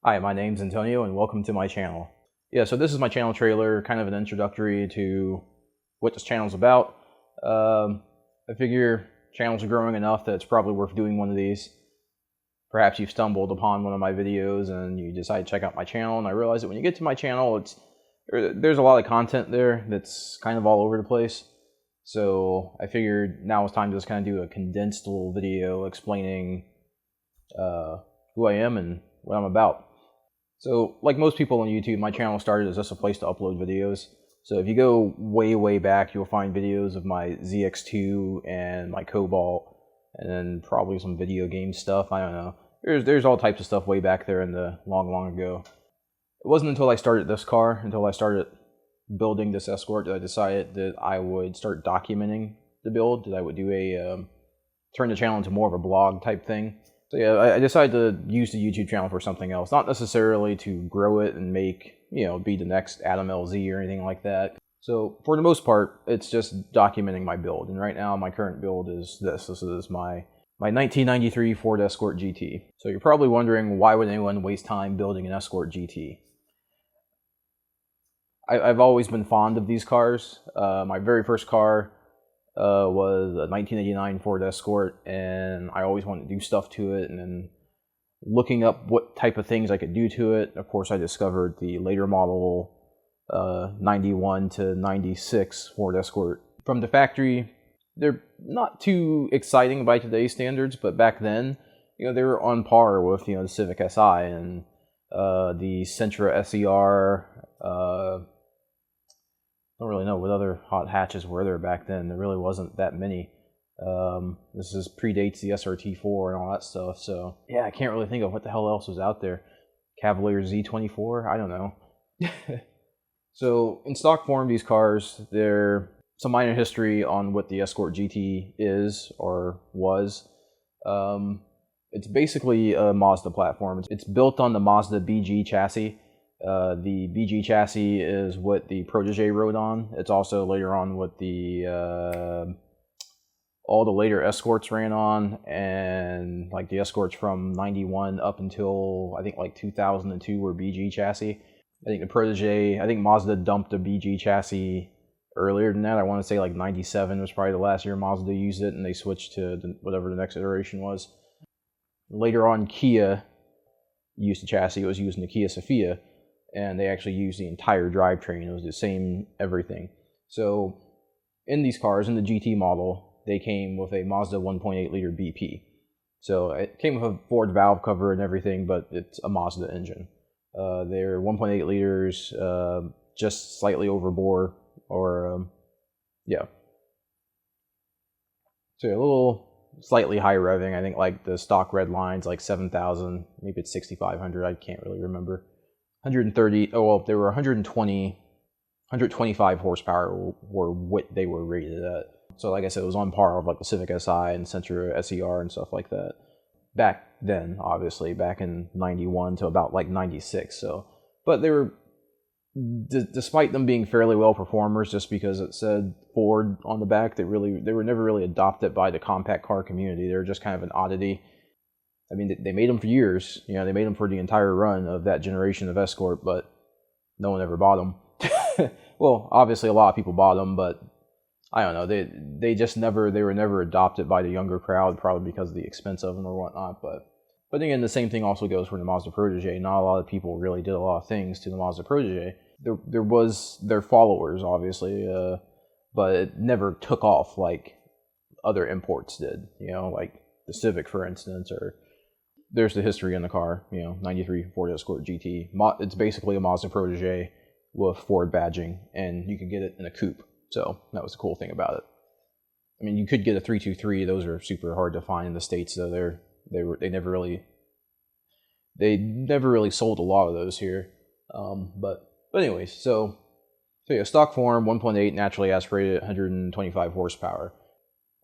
Hi, my name's Antonio and welcome to my channel. Yeah, so this is my channel trailer, kind of an introductory to what this channel's about. I figure channels are growing enough that it's probably worth doing one of these. Perhaps you've stumbled upon one of my videos and you decide to check out my channel, and I realize that when you get to my channel, there's a lot of content there that's kind of all over the place. So I figured now it's time to just kind of do a condensed little video explaining who I am and what I'm about. So, like most people on YouTube, my channel started as just a place to upload videos. So if you go way back, you'll find videos of my ZX2 and my Cobalt, and then probably some video game stuff. I don't know. There's all types of stuff way back there in the long ago. It wasn't until I started this car, until I started building this Escort, that I decided that I would start documenting the build, that I would do turn the channel into more of a blog type thing. So yeah, I decided to use the YouTube channel for something else, not necessarily to grow it and make, be the next Adam LZ or anything like that. So for the most part, it's just documenting my build. And right now, my current build is this. This is my 1993 Ford Escort GT. So you're probably wondering, why would anyone waste time building an Escort GT? I've always been fond of these cars. My very first car was a 1989 Ford Escort, and I always wanted to do stuff to it. And then looking up what type of things I could do to it, of course I discovered the later model 91 to 96 Ford Escort. From the factory, they're not too exciting by today's standards, but back then, they were on par with, the Civic Si and the Sentra SER. Don't really know what other hot hatches were there back then. There really wasn't that many. This predates the SRT4 and all that stuff. So yeah, I can't really think of what the hell else was out there. Cavalier Z24, I don't know. So in stock form, these cars, there's some minor history on what the Escort GT is or was. It's basically a Mazda platform. It's built on the Mazda BG chassis. The BG chassis is what the Protege rode on. It's also later on what all the later Escorts ran on, and like the Escorts from 91 up until I think like 2002 were BG chassis. I think the Protege, I think Mazda dumped a BG chassis earlier than that. I want to say like 97 was probably the last year Mazda used it, and they switched to whatever the next iteration was. Later on, Kia used the chassis. It was used in the Kia Sophia, and they actually used the entire drivetrain. It was the same everything. So in these cars, in the GT model, they came with a Mazda 1.8 liter BP. So it came with a Ford valve cover and everything, but it's a Mazda engine. They're 1.8 liters, just slightly over bore, or yeah. So a little slightly high revving. I think like the stock red line's like 7,000, maybe it's 6,500. I can't really remember. 130, oh well, they were 125 horsepower were what they were rated at. So like I said, it was on par with like the Civic Si and Sentra SER and stuff like that. Back then, obviously, back in 91 to about like 96. So, but they were, despite them being fairly well performers, just because it said Ford on the back, they were never really adopted by the compact car community. They were just kind of an oddity. I mean, they made them for years. They made them for the entire run of that generation of Escort, but no one ever bought them. Well, obviously a lot of people bought them, but I don't know. They were never adopted by the younger crowd, probably because of the expense of them or whatnot. But again, the same thing also goes for the Mazda Protege. Not a lot of people really did a lot of things to the Mazda Protege. There was their followers, obviously, but it never took off like other imports did. Like the Civic, for instance, or there's the history in the car, 93 Ford Escort GT. It's basically a Mazda Protege with Ford badging, and you could get it in a coupe. So that was the cool thing about it. I mean, you could get a 323. Those are super hard to find in the States, though. They never really sold a lot of those here. But anyways, so yeah, stock form 1.8 naturally aspirated, 125 horsepower.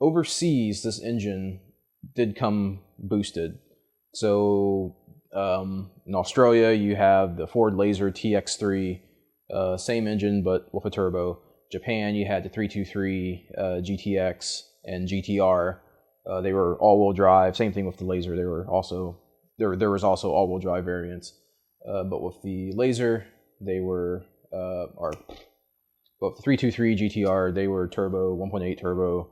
Overseas, this engine did come boosted. So in Australia, you have the Ford Laser TX3, same engine but with a turbo. Japan, you had the 323 GTX and GTR. They were all-wheel drive. Same thing with the Laser. There was also all-wheel drive variants. but with the laser, they were, but the 323 GTR, they were turbo, 1.8 turbo.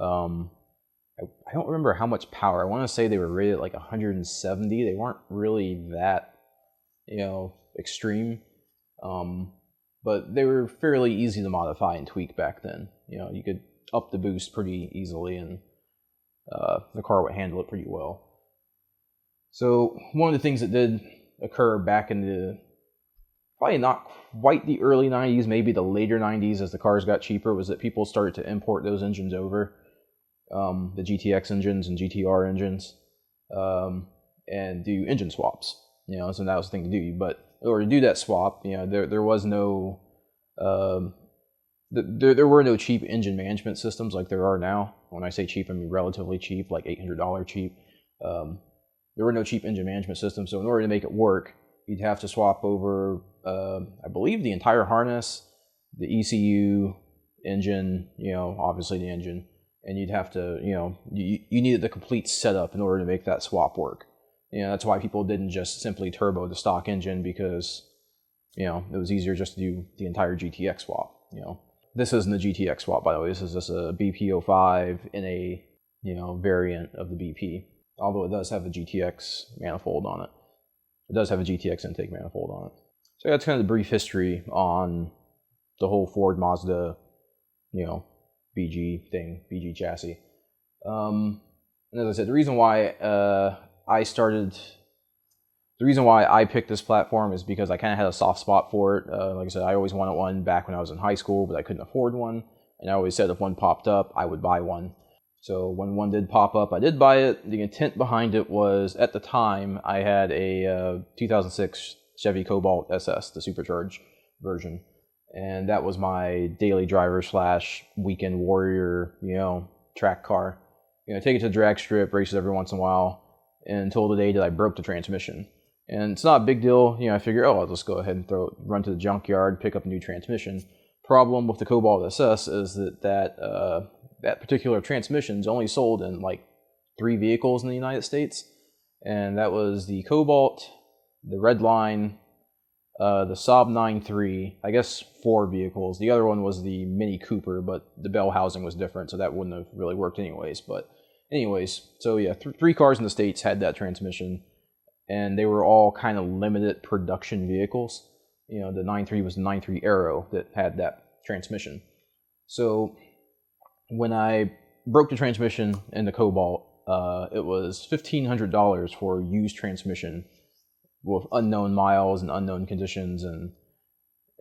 I don't remember how much power. I want to say they were rated at like 170. They weren't really that, extreme. But they were fairly easy to modify and tweak back then. You could up the boost pretty easily, and the car would handle it pretty well. So one of the things that did occur back in the, probably not quite the early 90s, maybe the later 90s as the cars got cheaper, was that people started to import those engines over, the GTX engines and GTR engines, and do engine swaps. So that was the thing to do. But in order to do that swap, there was no, there were no cheap engine management systems like there are now. When I say cheap, I mean relatively cheap, like $800 cheap. There were no cheap engine management systems, so in order to make it work, you'd have to swap over, I believe, the entire harness, the ECU, engine, obviously the engine, and you'd have to, you needed the complete setup in order to make that swap work. That's why people didn't just simply turbo the stock engine, because, it was easier just to do the entire GTX swap. This isn't a GTX swap, by the way. This is just a BP05 in a, variant of the BP. Although it does have a GTX manifold on it. It does have a GTX intake manifold on it. So that's kind of the brief history on the whole Ford Mazda, BG thing, BG chassis. And as I said, the reason why I picked this platform is because I kind of had a soft spot for it. Like I said, I always wanted one back when I was in high school, but I couldn't afford one. And I always said if one popped up, I would buy one. So when one did pop up, I did buy it. The intent behind it was, at the time, I had a 2006 Chevy Cobalt SS, the supercharged version. And that was my daily driver / weekend warrior, track car. Take it to the drag strip, races every once in a while, until the day that I broke the transmission. And it's not a big deal. I figure, I'll just go ahead and run to the junkyard, pick up a new transmission. Problem with the Cobalt SS is that particular transmission is only sold in like 3 vehicles in the United States. And that was the Cobalt, the Redline, the Saab 9.3, I guess 4 vehicles. The other one was the Mini Cooper, but the bell housing was different, so that wouldn't have really worked anyways. But anyways, so yeah, 3 cars in the States had that transmission, and they were all kind of limited production vehicles. The 9.3 was the 9.3 Aero that had that transmission. So when I broke the transmission in the Cobalt, it was $1,500 for used transmission with unknown miles and unknown conditions. And,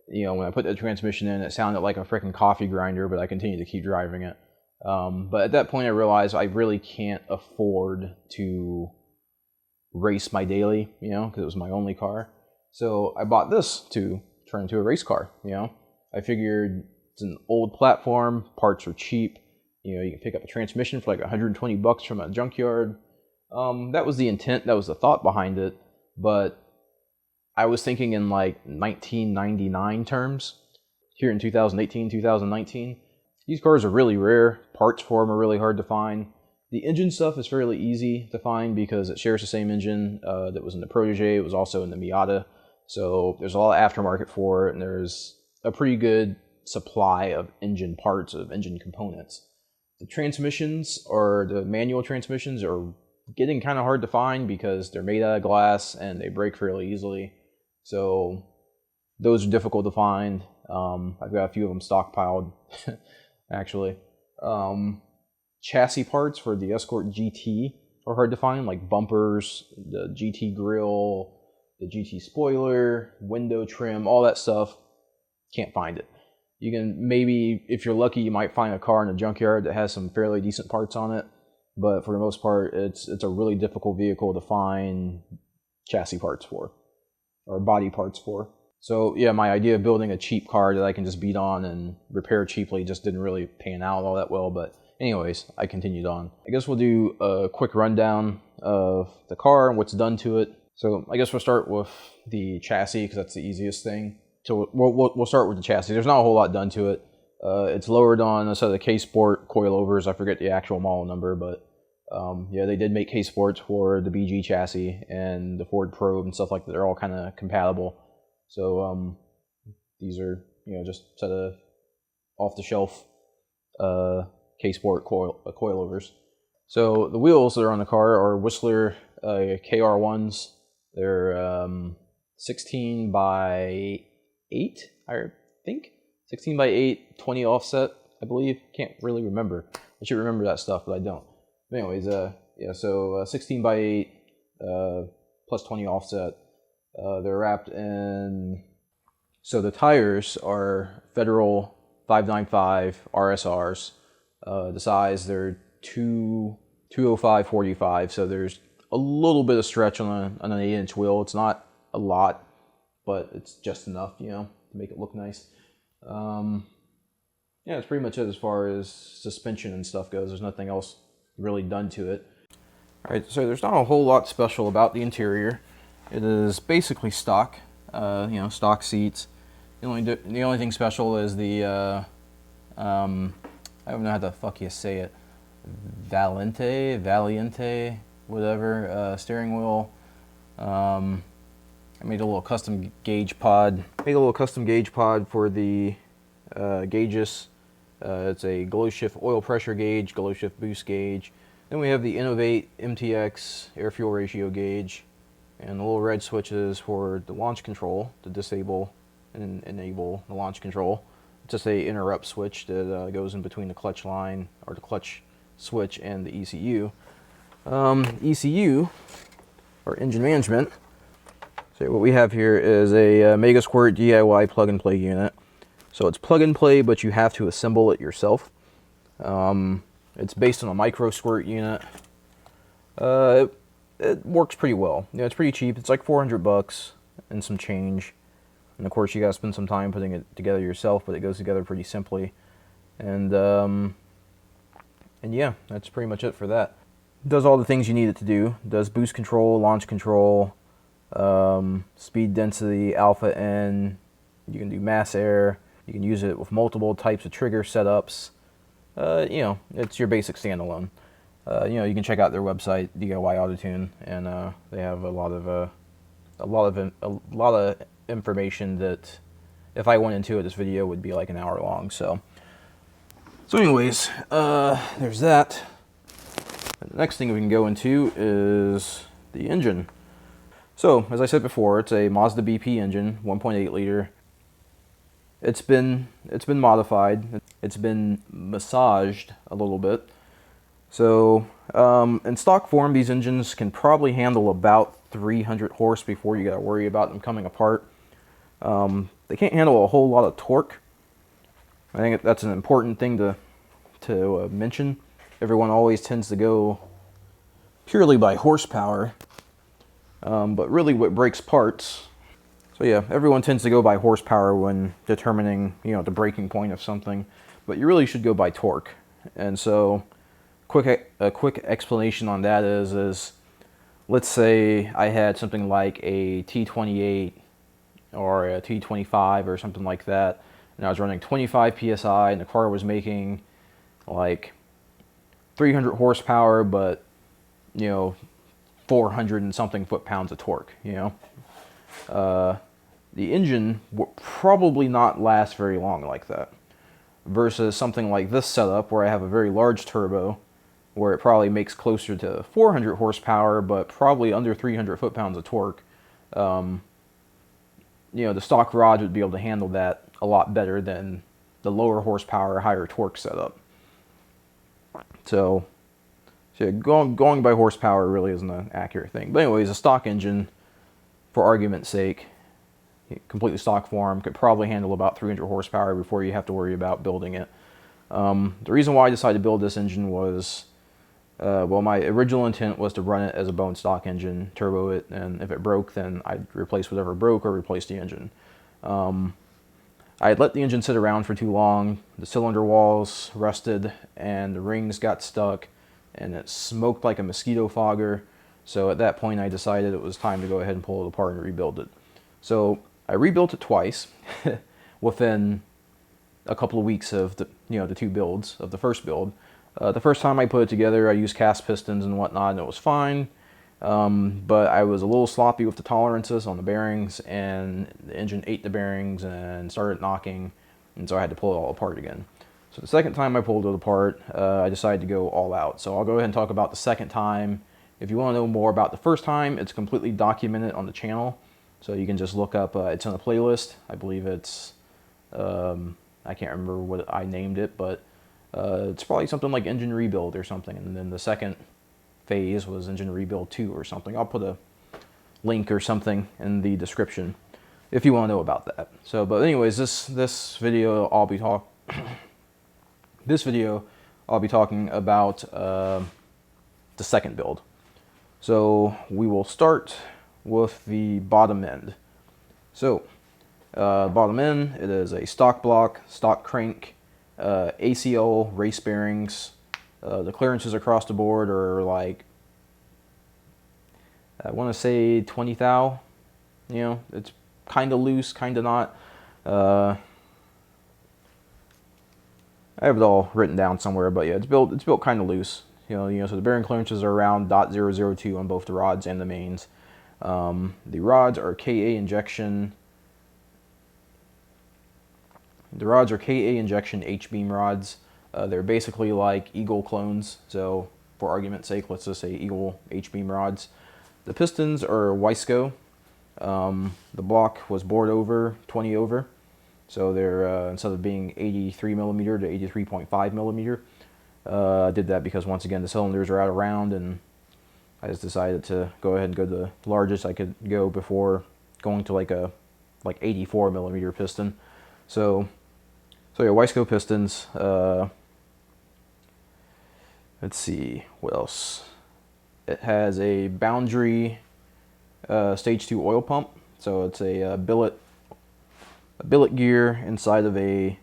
when I put the transmission in, it sounded like a freaking coffee grinder, but I continued to keep driving it. But at that point, I realized I really can't afford to race my daily, because it was my only car. So I bought this to turn into a race car, I figured it's an old platform, parts are cheap, you can pick up a transmission for like $120 from a junkyard. That was the intent, that was the thought behind it, but I was thinking in like 1999 terms, here in 2018, 2019. These cars are really rare, parts for them are really hard to find. The engine stuff is fairly easy to find because it shares the same engine that was in the Protege. It was also in the Miata. So there's a lot of aftermarket for it, and there's a pretty good supply of engine parts, of engine components. The transmissions, or the manual transmissions, are getting kind of hard to find because they're made out of glass and they break fairly easily. So those are difficult to find. I've got a few of them stockpiled, actually. Chassis parts for the Escort GT are hard to find, like bumpers, the GT grille, the GT spoiler, window trim, all that stuff. Can't find it. You can maybe, if you're lucky, you might find a car in a junkyard that has some fairly decent parts on it, but for the most part, it's a really difficult vehicle to find chassis parts for, or body parts for. So yeah, my idea of building a cheap car that I can just beat on and repair cheaply just didn't really pan out all that well, but anyways, I continued on. I guess we'll do a quick rundown of the car and what's done to it. So I guess we'll start with the chassis because that's the easiest thing. So we'll start with the chassis. There's not a whole lot done to it. It's lowered on a set of the K-Sport coilovers. I forget the actual model number, but Yeah, they did make case ports for the BG chassis and the Ford Probe and stuff like that. They're all kind of compatible. So these are, just set of off-the-shelf case port coilovers. So the wheels that are on the car are Whistler KR1s. They're 16 by 8, I think. 16 by 8, 20 offset, I believe. Can't really remember. I should remember that stuff, but I don't. But anyways, yeah, so 16 by 8 plus 20 offset. They're wrapped in... So the tires are Federal 595 RSRs. The size, they're 205/45, so there's a little bit of stretch on an 8-inch wheel. It's not a lot, but it's just enough, to make it look nice. Yeah, that's pretty much it as far as suspension and stuff goes. There's nothing else really done to it. All right, so there's not a whole lot special about the interior. It is basically stock, stock seats. The only thing special is the I don't know how the fuck you say it. Valiente, whatever, steering wheel. I made a little custom gauge pod. For the gauges. It's a glow shift oil pressure gauge, glow shift boost gauge. Then we have the Innovate MTX air fuel ratio gauge, and the little red switches for the launch control to disable and enable the launch control. It's just a interrupt switch that goes in between the clutch line, or the clutch switch, and the ECU. ECU, or engine management. So what we have here is a Megasquirt DIY plug-and-play unit. So it's plug-and-play, but you have to assemble it yourself. It's based on a micro squirt unit. It works pretty well. It's pretty cheap. It's like $400 and some change. And of course, you gotta spend some time putting it together yourself, but it goes together pretty simply. And yeah, that's pretty much it for that. It does all the things you need it to do. It does boost control, launch control, speed density, alpha N. You can do mass air. You can use it with multiple types of trigger setups. It's your basic standalone. You can check out their website, DIY Autotune, and they have a lot of information that, if I went into it, this video would be like an hour long. So anyways, there's that. The next thing we can go into is the engine. So as I said before, it's a Mazda BP engine, 1.8 liter. It's been modified. It's been massaged a little bit. So in stock form, these engines can probably handle about 300 horse before you got to worry about them coming apart. They can't handle a whole lot of torque. I think that's an important thing to mention. Everyone always tends to go purely by horsepower, but really what breaks parts. So yeah, everyone tends to go by horsepower when determining, the breaking point of something, but you really should go by torque. And so, a quick explanation on that is let's say I had something like a T28 or a T25 or something like that, and I was running 25 psi, and the car was making like 300 horsepower, but 400 and something foot-pounds of torque. The engine will probably not last very long like that, versus something like this setup where I have a very large turbo, where it probably makes closer to 400 horsepower, but probably under 300 foot-pounds of torque. The stock rod would be able to handle that a lot better than the lower horsepower, higher torque setup. So yeah, going by horsepower really isn't an accurate thing. But anyways, a stock engine, for argument's sake, completely stock form, could probably handle about 300 horsepower before you have to worry about building it. The reason why I decided to build this engine was, my original intent was to run it as a bone stock engine, turbo it, and if it broke, then I'd replace whatever broke or replace the engine. I had let the engine sit around for too long. The cylinder walls rusted, and the rings got stuck, and it smoked like a mosquito fogger. So at that point, I decided it was time to go ahead and pull it apart and rebuild it. So I rebuilt it twice within a couple of weeks of the two builds of the first build. The first time I put it together, I used cast pistons and whatnot, and it was fine. But I was a little sloppy with the tolerances on the bearings, and the engine ate the bearings and started knocking, and so I had to pull it all apart again. So the second time I pulled it apart, I decided to go all out. So I'll go ahead and talk about the second time. If you want to know more about the first time, it's completely documented on the channel. So you can just look up, it's in a playlist. I believe it's, I can't remember what I named it, but it's probably something like engine rebuild or something. And then the second phase was engine rebuild 2 or something. I'll put a link or something in the description if you want to know about that. So, but anyways, this video I'll be talking about the second build. So we will start with the bottom end. So bottom end, it is a stock block, stock crank, ACL race bearings. The clearances across the board are like, I want to say 20 thou. You know, it's kind of loose, kind of not. I have it all written down somewhere, but yeah, it's built kind of loose. You know, so the bearing clearances are around .002 on both the rods and the mains. The rods are KA injection. The rods are KA injection H-beam rods. They're basically like Eagle clones. So for argument's sake, let's just say Eagle H-beam rods. The pistons are Wiseco. The block was bored over, 20 over. So they're, instead of being 83 millimeter to 83.5 millimeter. I did that because once again, the cylinders are out of round, and I just decided to go ahead and go the largest I could go before going to like 84 millimeter piston. So yeah, Wiseco pistons. Let's see, what else? It has a Boundary stage 2 oil pump. So it's a billet gear inside of a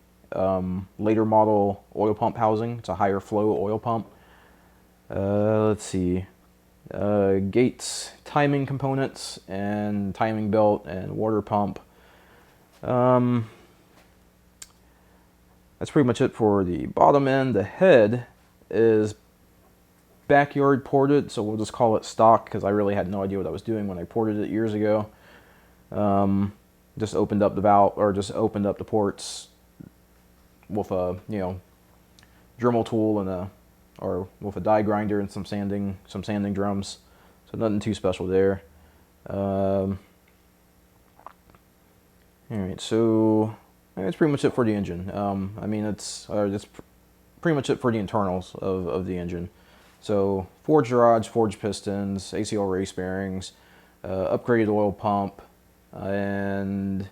later model oil pump housing. It's a higher flow oil pump. Let's see, gates, timing components, and timing belt and water pump. That's pretty much it for the bottom end. The head is backyard ported, so we'll just call it stock because I really had no idea what I was doing when I ported it years ago. Just opened up the valve, or just opened up the ports with a, you know, Dremel tool and with a die grinder and some sanding drums. So nothing too special there. All right, so that's pretty much it for the engine. I mean, that's pretty much it for the internals of the engine. So forged rods, forged pistons, ACL race bearings, upgraded oil pump, and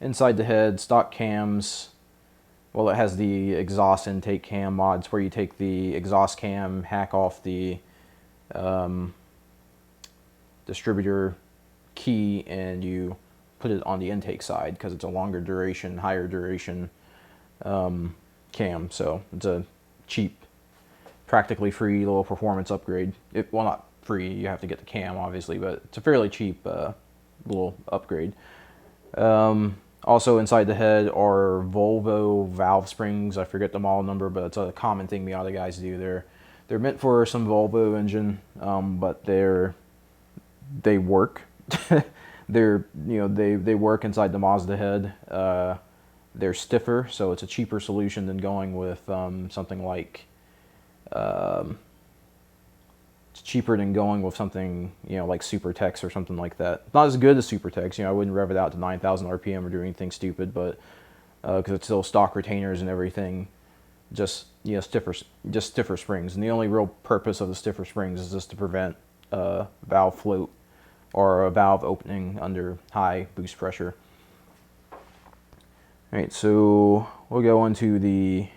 inside the head, stock cams. Well, it has the exhaust intake cam mods where you take the exhaust cam, hack off the distributor key, and you put it on the intake side because it's a longer duration, higher duration cam. So it's a cheap, practically free little performance upgrade. Well, not free, you have to get the cam obviously, but it's a fairly cheap little upgrade. Also inside the head are Volvo valve springs. I forget the model number, but it's a common thing Miata guys do. They're meant for some Volvo engine, but they work. They work inside the Mazda head. They're stiffer, so it's a cheaper solution than going with something like. It's cheaper than going with something, you know, like Supertex or something like that. Not as good as Supertex, you know. I wouldn't rev it out to 9,000 RPM or do anything stupid, but because it's still stock retainers and everything, just, you know, stiffer springs. And the only real purpose of the stiffer springs is just to prevent valve float or a valve opening under high boost pressure. All right, so we'll go into the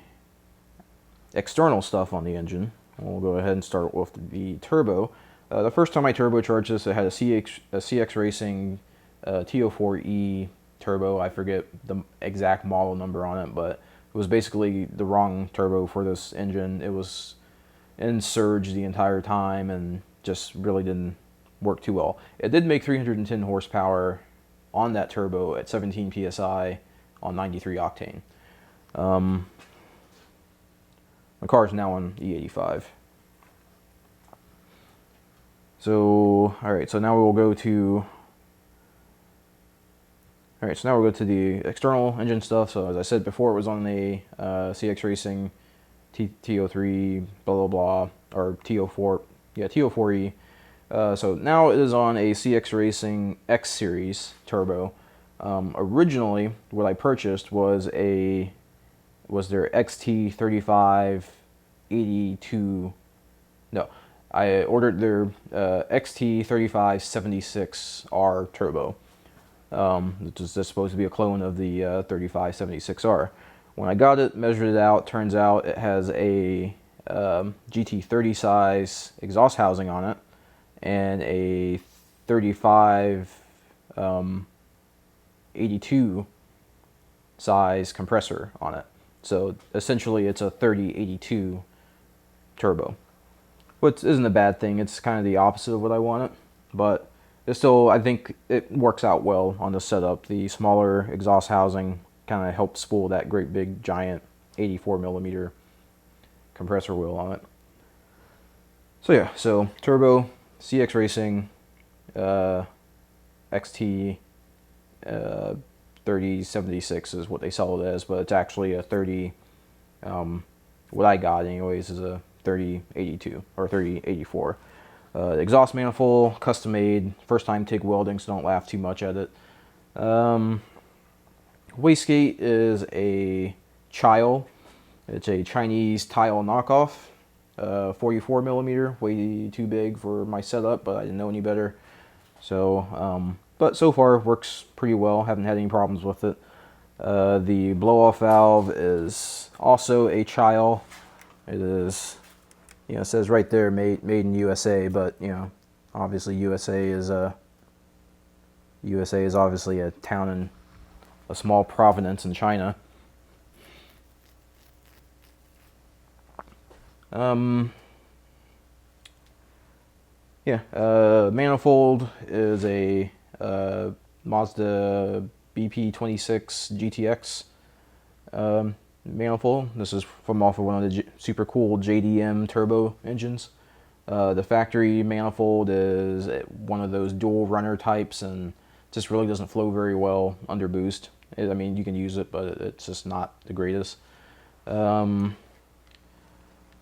external stuff on the engine. We'll go ahead and start with the turbo. The first time I turbocharged this, it had a CX Racing T04E turbo. I forget the exact model number on it, but it was basically the wrong turbo for this engine. It was in surge the entire time and just really didn't work too well. It did make 310 horsepower on that turbo at 17 psi on 93 octane. My car is now on E85. So, alright, so now we'll go to... Alright, so now we'll go to the external engine stuff. So as I said before, it was on the CX Racing T03 blah blah blah, or T04, yeah, T04E. So now it is on a CX Racing X Series turbo. Originally, what I purchased was their XT3582. No, I ordered their XT3576R turbo, which is just supposed to be a clone of the 3576R. When I got it, measured it out, turns out it has a GT30 size exhaust housing on it and a 3582 size compressor on it. So essentially it's a 3082 turbo, which isn't a bad thing. It's kind of the opposite of what I wanted, but it's still, I think it works out well on the setup. The smaller exhaust housing kind of helps spool that great big giant 84mm compressor wheel on it. So yeah, so turbo CX Racing XT 3076 is what they sell it as, but it's actually a 30, what I got anyways is a 3082 or 3084. Exhaust manifold, custom made, first time TIG welding, so don't laugh too much at it. Wastegate is a Chile. It's a Chinese tile knockoff. 44mm, way too big for my setup, but I didn't know any better. So, but so far works pretty well. Haven't had any problems with it. The blow-off valve is also a Chile. It is, you know, it says right there, made in USA, but you know, obviously USA is obviously a town in a small province in China. Manifold is a Mazda BP26 GTX manifold. This is from off of one of the super cool JDM turbo engines. The factory manifold is one of those dual runner types and just really doesn't flow very well under boost. I mean, you can use it, but it's just not the greatest.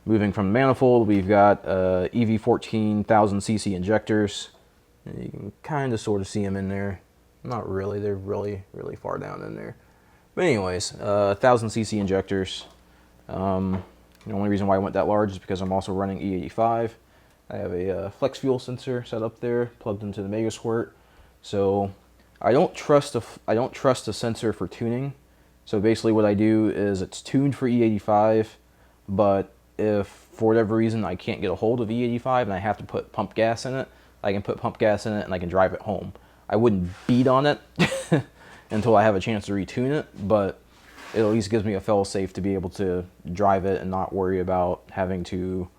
Moving from the manifold, we've got EV14 1000cc injectors. You can kind of sort of see them in there. Not really, they're really far down in there. But anyways, 1000cc injectors. The only reason why I went that large is because I'm also running E85. I have a flex fuel sensor set up there, plugged into the Escort. So I don't trust the sensor for tuning. So basically what I do is it's tuned for E85, but if for whatever reason I can't get a hold of E85 and I have to put pump gas in it, I can put pump gas in it and I can drive it home. I wouldn't beat on it until I have a chance to retune it, but it at least gives me a fail-safe to be able to drive it and not worry about having to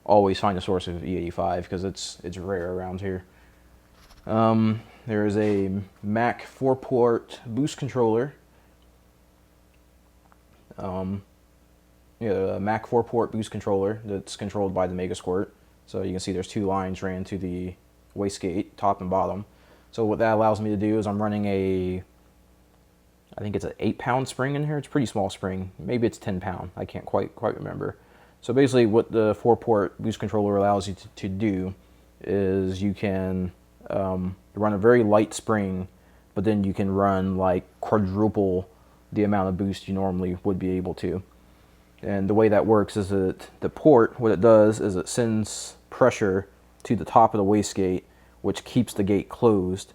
always find a source of E85 because it's rare around here. There is a Mac 4-port boost controller. A Mac 4-port boost controller that's controlled by the Escort. So you can see there's two lines ran to the wastegate, top and bottom. So what that allows me to do is I'm running I think it's an 8-pound spring in here. It's a pretty small spring. Maybe it's 10-pound. I can't quite remember. So basically what the 4-port boost controller allows you to do is you can run a very light spring, but then you can run like quadruple the amount of boost you normally would be able to. And the way that works is that the port, what it does is it sends pressure to the top of the wastegate, which keeps the gate closed.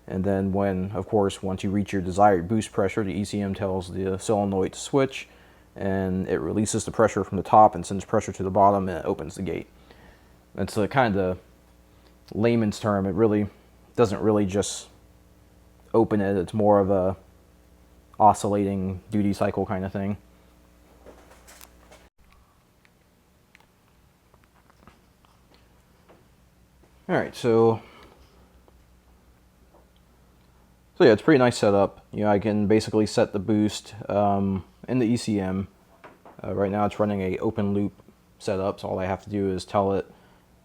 And then when, of course, once you reach your desired boost pressure, the ECM tells the solenoid to switch, and it releases the pressure from the top and sends pressure to the bottom, and it opens the gate. It's a kind of layman's term. It really doesn't really just open it. It's more of a oscillating duty cycle kind of thing. Alright, so yeah, it's a pretty nice setup. You know, I can basically set the boost in the ECM. Right now it's running a open loop setup, so all I have to do is tell it,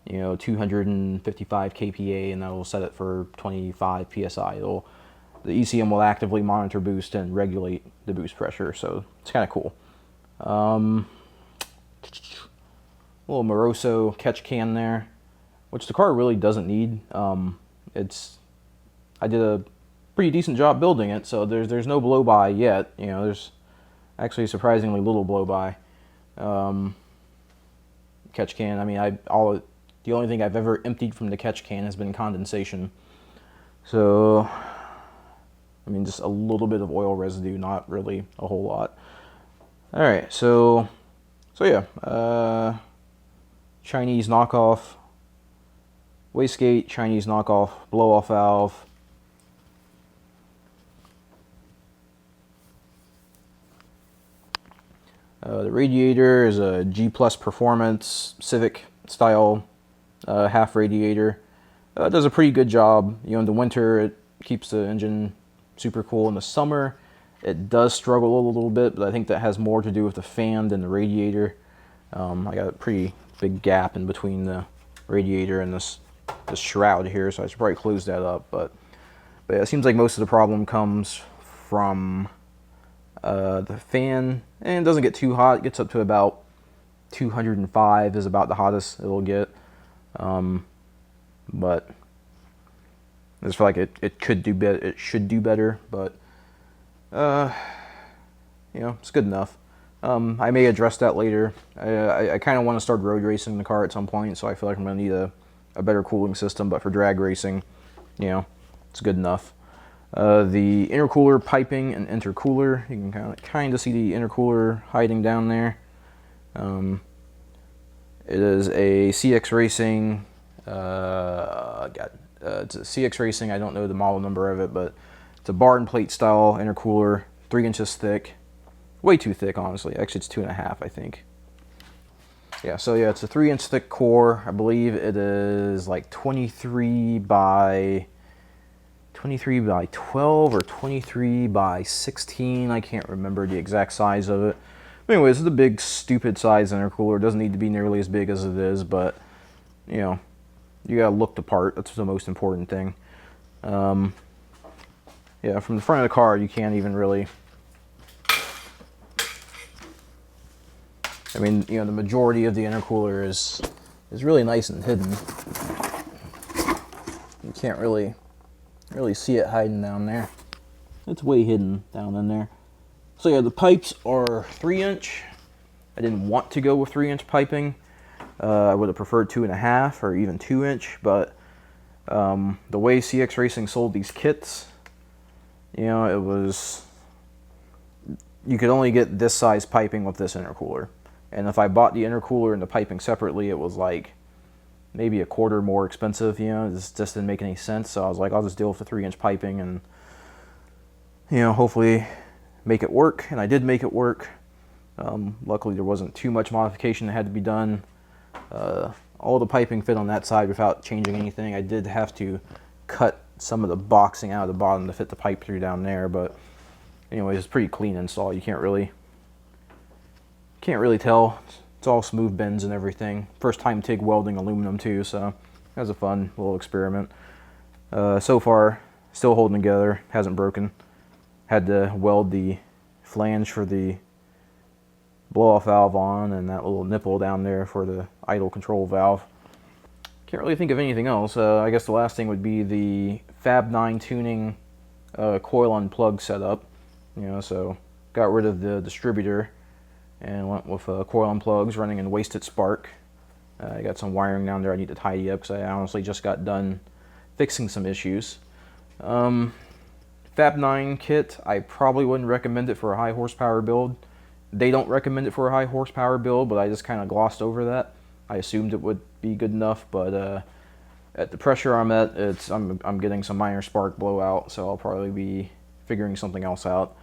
255 kPa, and that'll set it for 25 psi. The ECM will actively monitor boost and regulate the boost pressure, so it's kind of cool. Little Moroso catch can there, which the car really doesn't need. I did a pretty decent job building it, so there's no blow by yet. There's actually surprisingly little blow by. Catch can. I mean, the only thing I've ever emptied from the catch can has been condensation. So, I mean, just a little bit of oil residue, not really a whole lot. All right, so yeah, Chinese knockoff wastegate, Chinese knockoff blow-off valve. The radiator is a G Plus Performance Civic style half radiator. It does a pretty good job. In the winter, it keeps the engine super cool. In the summer, it does struggle a little bit, but I think that has more to do with the fan than the radiator. I got a pretty big gap in between the radiator and this shroud here, so I should probably close that up. But yeah, it seems like most of the problem comes from the fan, and it doesn't get too hot. It gets up to about 205 is about the hottest it'll get. But I just feel like it could do better. It should do better, but it's good enough. I may address that later. I kind of want to start road racing the car at some point, so I feel like I'm going to need a better cooling system. But for drag racing, it's good enough. The intercooler piping and intercooler, you can kind of see the intercooler hiding down there. It is a CX Racing. It's a CX Racing. I don't know the model number of it, but it's a bar and plate style intercooler, 3 inches thick. Way too thick, honestly. Actually, it's 2.5, I think. Yeah, so yeah, it's a 3-inch thick core. I believe it is like 23 by 12 or 23 by 16. I can't remember the exact size of it. But anyways, it's a big, stupid size intercooler. It doesn't need to be nearly as big as it is, but you gotta look the part. That's the most important thing. Yeah, from the front of the car, you can't even really. I mean, the majority of the intercooler is really nice and hidden. You can't really see it hiding down there. It's way hidden down in there. So yeah, the pipes are 3-inch. I didn't want to go with 3-inch piping. I would have preferred 2.5 or even 2-inch, but the way CX Racing sold these kits, it was, you could only get this size piping with this intercooler. And if I bought the intercooler and the piping separately, it was like maybe a quarter more expensive. It just didn't make any sense. So I was like, I'll just deal with the 3-inch piping and, hopefully make it work. And I did make it work. Luckily, there wasn't too much modification that had to be done. All the piping fit on that side without changing anything. I did have to cut some of the boxing out of the bottom to fit the pipe through down there. But anyways, it's pretty clean install. You can't really tell. It's all smooth bends and everything. First time TIG welding aluminum too, so that was a fun little experiment. So far, still holding together, hasn't broken. Had to weld the flange for the blow-off valve on and that little nipple down there for the idle control valve. Can't really think of anything else. I guess the last thing would be the Fab 9 tuning coil unplug setup. So got rid of the distributor and went with coil unplugs running in wasted spark. I got some wiring down there I need to tidy up because I honestly just got done fixing some issues. Fab 9 kit, I probably wouldn't recommend it for a high horsepower build. They don't recommend it for a high horsepower build, but I just kind of glossed over that. I assumed it would be good enough, but at the pressure I'm at, I'm getting some minor spark blowout, so I'll probably be figuring something else out.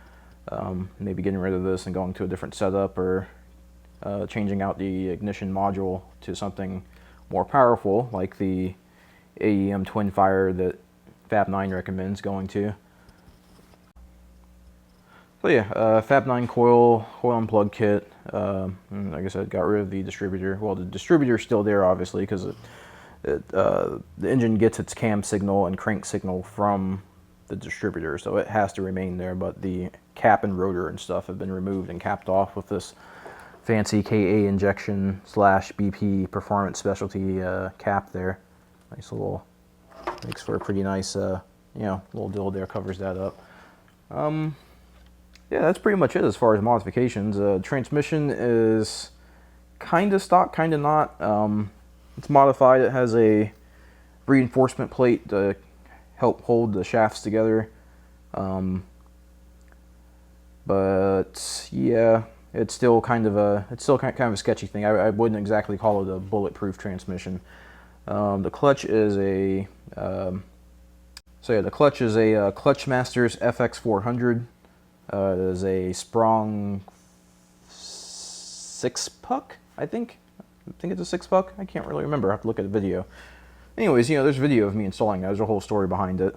Maybe getting rid of this and going to a different setup, or changing out the ignition module to something more powerful, like the AEM twin fire that Fab 9 recommends going to. So yeah, Fab 9 coil unplug kit. Like I said, got rid of the distributor. Well, the distributor's still there, obviously, because the engine gets its cam signal and crank signal from the distributor, so it has to remain there. But the cap and rotor and stuff have been removed and capped off with this fancy KA injection / BP performance specialty cap there. Nice little, makes for a pretty nice, you know, little dill there, covers that up. Yeah, that's pretty much it as far as modifications. Transmission is kind of stock, kind of not. It's modified. It has a reinforcement plate to help hold the shafts together. But yeah, it's still kind of a sketchy thing. I wouldn't exactly call it a bulletproof transmission. The clutch is a the clutch is a Clutchmasters FX400. It is a Sprong 6-puck, I think it's a 6-puck. I can't really remember. I have to look at the video. Anyways, you know, there's a video of me installing that. There's a whole story behind it.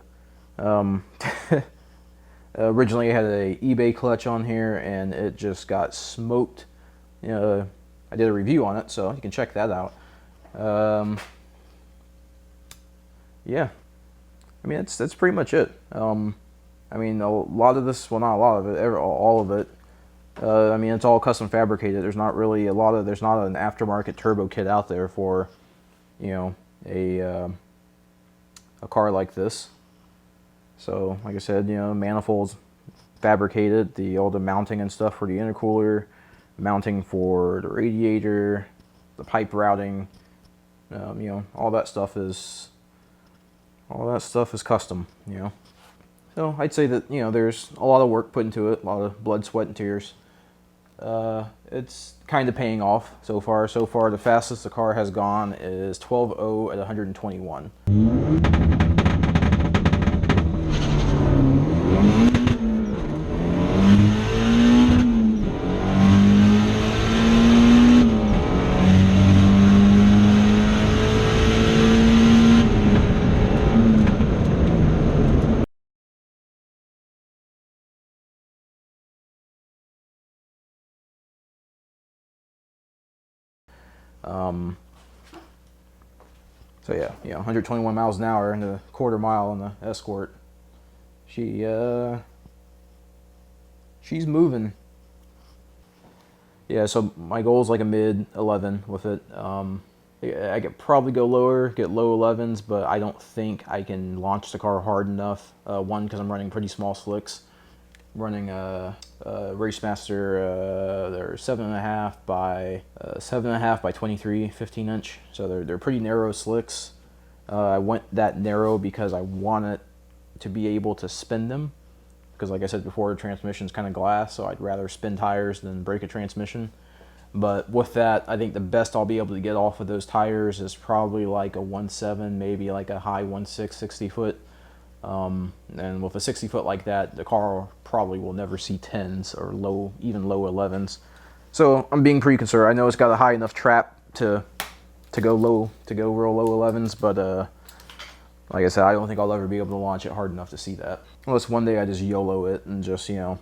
Originally, I had a eBay clutch on here, and it just got smoked. I did a review on it, so you can check that out. Yeah, I mean, that's pretty much it. I mean, a lot of this, well, not a lot of it, all of it. I mean, it's all custom fabricated. There's not really there's not an aftermarket turbo kit out there for, you know, a car like this. So, like I said, you know, manifolds fabricated, all the mounting and stuff for the intercooler, mounting for the radiator, the pipe routing, you know, all that stuff is custom, you know. So I'd say that, you know, there's a lot of work put into it, a lot of blood, sweat, and tears. It's kind of paying off so far. So far, the fastest the car has gone is 12.0 at 121. So yeah, 121 miles an hour and a quarter mile on the Escort. She's moving. Yeah, so my goal is like a mid 11 with it. I could probably go lower, get low 11s, but I don't think I can launch the car hard enough. One, because I'm running pretty small slicks. Running a Racemaster, they're 7.5 by 23, 15-inch. So they're pretty narrow slicks. I went that narrow because I wanted to be able to spin them. Because like I said before, the transmission's kind of glass, so I'd rather spin tires than break a transmission. But with that, I think the best I'll be able to get off of those tires is probably like a 1.7, maybe like a high 1.6, 60 foot. And with a 60 foot like that, the car probably will never see 10s or even low 11s. So I'm being pretty concerned. I know it's got a high enough trap to go real low 11s, but like I said, I don't think I'll ever be able to launch it hard enough to see that. Unless one day I just YOLO it and just, you know,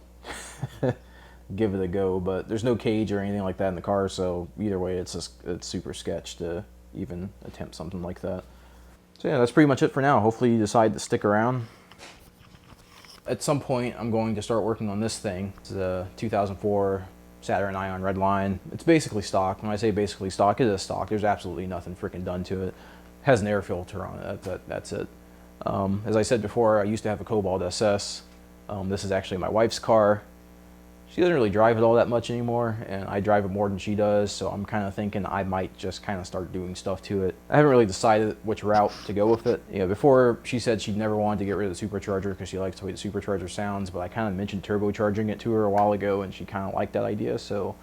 give it a go. But there's no cage or anything like that in the car, so either way, it's super sketch to even attempt something like that. So yeah, that's pretty much it for now. Hopefully you decide to stick around. At some point, I'm going to start working on this thing. It's a 2004 Saturn Ion Redline. It's basically stock. When I say basically stock, it is stock. There's absolutely nothing freaking done to it. It has an air filter on it. That's it. As I said before, I used to have a Cobalt SS. This is actually my wife's car. She doesn't really drive it all that much anymore, and I drive it more than she does, so I'm kind of thinking I might just kind of start doing stuff to it. I haven't really decided which route to go with it. You know, before she said she'd never wanted to get rid of the supercharger because she likes the way the supercharger sounds, but I kind of mentioned turbocharging it to her a while ago, and she kind of liked that idea, so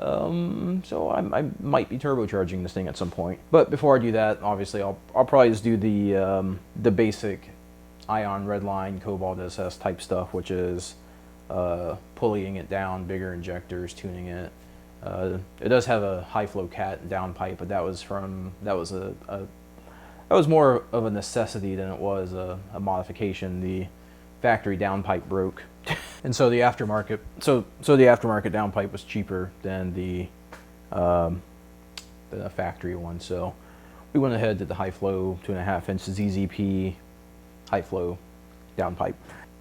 I might be turbocharging this thing at some point. But before I do that, obviously I'll probably just do the basic Ion Redline Cobalt SS type stuff, which is pulleying it down, bigger injectors, tuning it. It does have a high flow cat downpipe, but that was more of a necessity than it was a modification. The factory downpipe broke. And so the aftermarket, so the aftermarket downpipe was cheaper than the factory one. So we went ahead, did the high flow 2.5 inch ZZP high flow downpipe.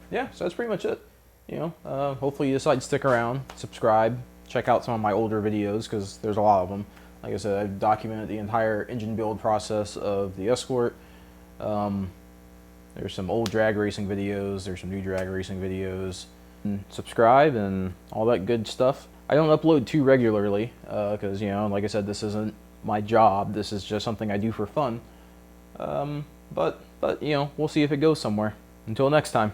Yeah, so that's pretty much it. You know, hopefully you decide to stick around, subscribe, check out some of my older videos because there's a lot of them. Like I said, I've documented the entire engine build process of the Escort. There's some old drag racing videos, there's some new drag racing videos. And subscribe and all that good stuff. I don't upload too regularly because, you know, like I said, this isn't my job. This is just something I do for fun. But you know, we'll see if it goes somewhere. Until next time.